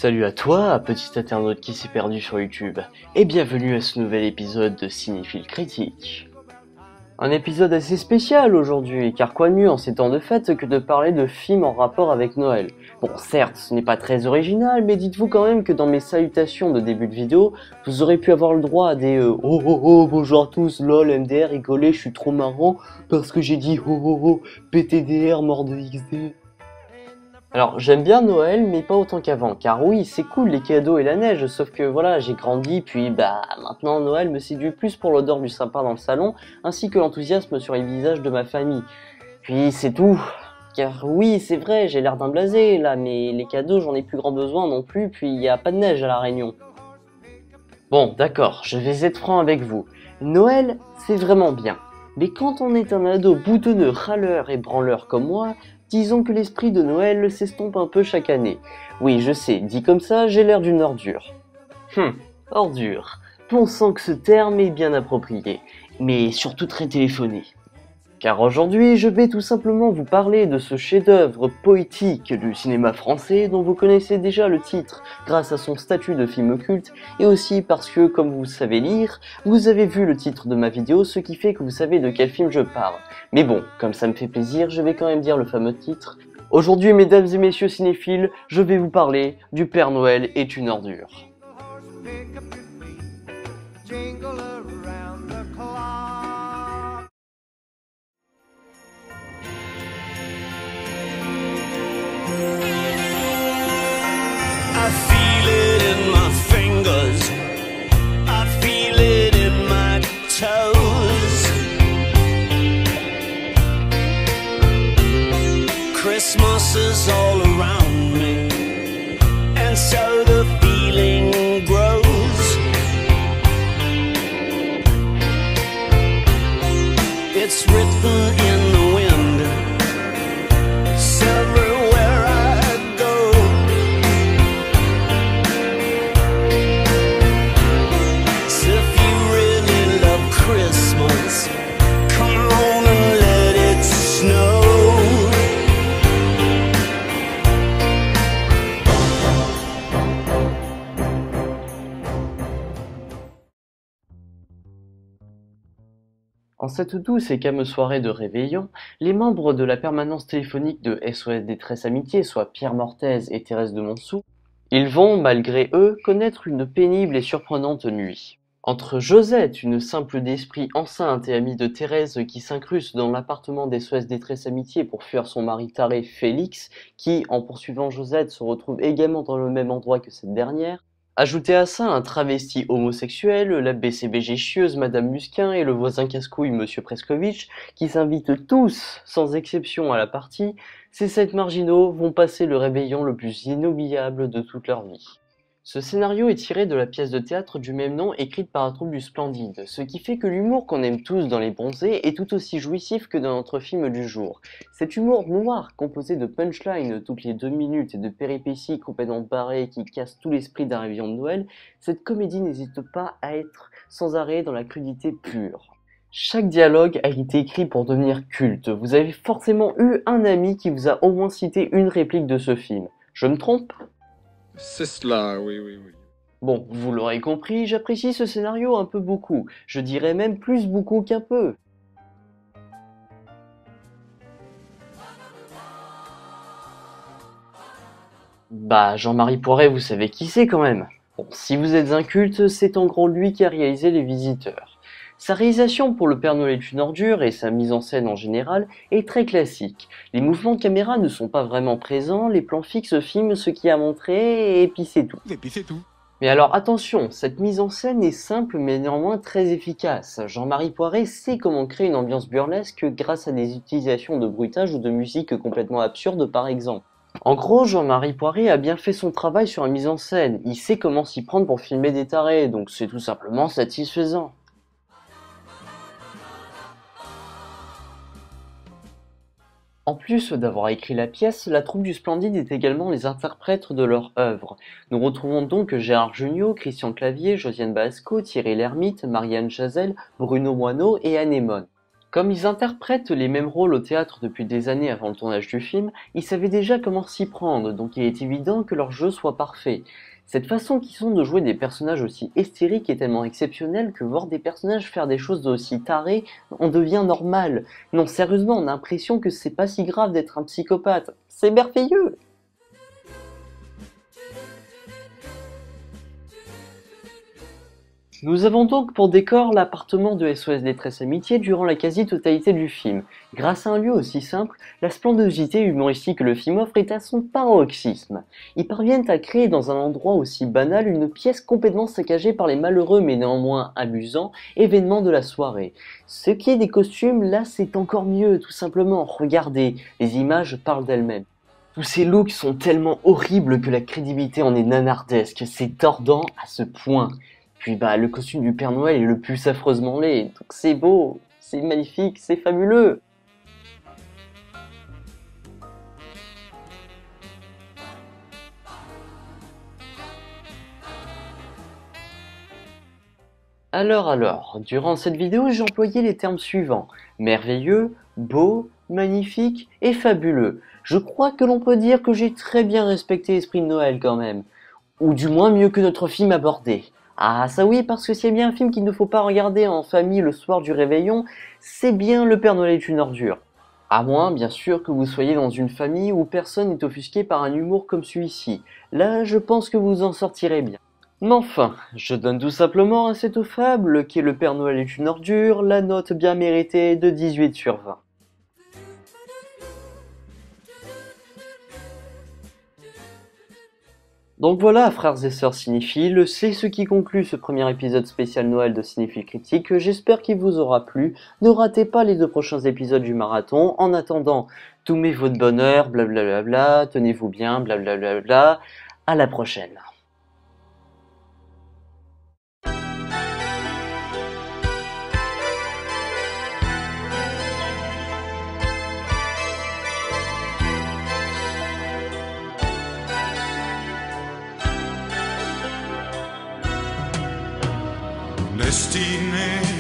Salut à toi, petit internaute qui s'est perdu sur YouTube, et bienvenue à ce nouvel épisode de Cinéphile Critique. Un épisode assez spécial aujourd'hui, car quoi de mieux en ces temps de fête que de parler de films en rapport avec Noël. Bon, certes, ce n'est pas très original, mais dites-vous quand même que dans mes salutations de début de vidéo, vous aurez pu avoir le droit à des oh oh oh, bonjour à tous, lol, MDR, rigolez, je suis trop marrant, parce que j'ai dit oh oh oh, PTDR, mort de XD. Alors j'aime bien Noël mais pas autant qu'avant, car oui c'est cool les cadeaux et la neige, sauf que voilà j'ai grandi puis maintenant Noël me séduit plus pour l'odeur du sapin dans le salon, ainsi que l'enthousiasme sur les visages de ma famille. Puis c'est tout, car oui c'est vrai j'ai l'air d'un blasé là, mais les cadeaux j'en ai plus grand besoin non plus, puis il y a pas de neige à La Réunion. Bon d'accord, je vais être franc avec vous, Noël c'est vraiment bien. Mais quand on est un ado boutonneux, râleur et branleur comme moi, disons que l'esprit de Noël s'estompe un peu chaque année. Oui, je sais, dit comme ça, j'ai l'air d'une ordure. Ordure. Pensant que ce terme est bien approprié, mais surtout très téléphoné. Car aujourd'hui, je vais tout simplement vous parler de ce chef-d'œuvre poétique du cinéma français dont vous connaissez déjà le titre grâce à son statut de film culte et aussi parce que, comme vous savez lire, vous avez vu le titre de ma vidéo, ce qui fait que vous savez de quel film je parle. Mais bon, comme ça me fait plaisir, je vais quand même dire le fameux titre. Aujourd'hui, mesdames et messieurs cinéphiles, je vais vous parler du Père Noël est une ordure. I feel it in my fingers, I feel it in my toes. Christmas is all around me, and so the feeling grows. It's written in the wind, it's everywhere I go. So if you really love Christmas, come on and let it snow. En cette douce et calme soirée de réveillon, les membres de la permanence téléphonique de SOS Détresse Amitié, soit Pierre Mortez et Thérèse de Montsou, ils vont, malgré eux, connaître une pénible et surprenante nuit. Entre Josette, une simple d'esprit enceinte et amie de Thérèse qui s'incruste dans l'appartement d'SOS Détresse Amitié pour fuir son mari taré Félix, qui, en poursuivant Josette, se retrouve également dans le même endroit que cette dernière, ajoutez à ça un travesti homosexuel, la BCBG chieuse Madame Musquin et le voisin casse-couille Monsieur Preskovitch, qui s'invitent tous, sans exception, à la partie, ces 7 marginaux vont passer le réveillon le plus inoubliable de toute leur vie. Ce scénario est tiré de la pièce de théâtre du même nom écrite par la troupe du Splendide, ce qui fait que l'humour qu'on aime tous dans Les Bronzés est tout aussi jouissif que dans notre film du jour. Cet humour noir, composé de punchlines toutes les 2 minutes et de péripéties complètement barrées qui cassent tout l'esprit d'un réveillon de Noël, cette comédie n'hésite pas à être sans arrêt dans la crudité pure. Chaque dialogue a été écrit pour devenir culte. Vous avez forcément eu un ami qui vous a au moins cité une réplique de ce film. Je me trompe ? C'est cela, oui. Bon, vous l'aurez compris, j'apprécie ce scénario un peu beaucoup. Je dirais même plus beaucoup qu'un peu. Jean-Marie Poiret, vous savez qui c'est quand même. Bon, si vous êtes un culte, c'est en gros lui qui a réalisé Les Visiteurs. Sa réalisation pour Le Père Noël est une ordure et sa mise en scène en général est très classique. Les mouvements de caméra ne sont pas vraiment présents, les plans fixes filment ce qu'il y a à montrer et puis c'est tout. Mais alors attention, cette mise en scène est simple mais néanmoins très efficace. Jean-Marie Poiret sait comment créer une ambiance burlesque grâce à des utilisations de bruitage ou de musique complètement absurdes par exemple. En gros, Jean-Marie Poiret a bien fait son travail sur la mise en scène, il sait comment s'y prendre pour filmer des tarés, donc c'est tout simplement satisfaisant. En plus d'avoir écrit la pièce, la troupe du Splendide est également les interprètes de leur œuvre. Nous retrouvons donc Gérard Jugnot, Christian Clavier, Josiane Balasco, Thierry Lhermitte, Marianne Chazelle, Bruno Moineau et Anémone. Comme ils interprètent les mêmes rôles au théâtre depuis des années avant le tournage du film, ils savaient déjà comment s'y prendre, donc il est évident que leur jeu soit parfait. Cette façon qu'ils ont de jouer des personnages aussi hystériques est tellement exceptionnelle que voir des personnages faire des choses aussi tarées en devient normal. Non, sérieusement, on a l'impression que c'est pas si grave d'être un psychopathe. C'est merveilleux! Nous avons donc pour décor l'appartement de SOS Détresse Amitié durant la quasi-totalité du film. Grâce à un lieu aussi simple, la splendidité humoristique que le film offre est à son paroxysme. Ils parviennent à créer dans un endroit aussi banal une pièce complètement saccagée par les malheureux mais néanmoins amusants événements de la soirée. Ce qui est des costumes, là c'est encore mieux, tout simplement. Regardez, les images parlent d'elles-mêmes. Tous ces looks sont tellement horribles que la crédibilité en est nanardesque, c'est tordant à ce point. Puis le costume du Père Noël est le plus affreusement laid, donc c'est beau, c'est magnifique, c'est fabuleux. Alors, durant cette vidéo, j'ai employé les termes suivants: merveilleux, beau, magnifique et fabuleux. Je crois que l'on peut dire que j'ai très bien respecté l'esprit de Noël quand même. Ou du moins mieux que notre film abordé. Ah ça oui, parce que s'il y a bien un film qu'il ne faut pas regarder en famille le soir du réveillon, c'est bien Le Père Noël est une ordure. À moins, bien sûr, que vous soyez dans une famille où personne n'est offusqué par un humour comme celui-ci. Là, je pense que vous en sortirez bien. Mais enfin, je donne tout simplement à cette fable, qui est Le Père Noël est une ordure, la note bien méritée de 18 sur 20. Donc voilà, frères et sœurs cinéphiles, c'est ce qui conclut ce premier épisode spécial Noël de Cinéphile Critique. J'espère qu'il vous aura plu. Ne ratez pas les 2 prochains épisodes du marathon. En attendant, tout met votre bonheur, blablabla, tenez-vous bien, blablabla. À la prochaine. Destiné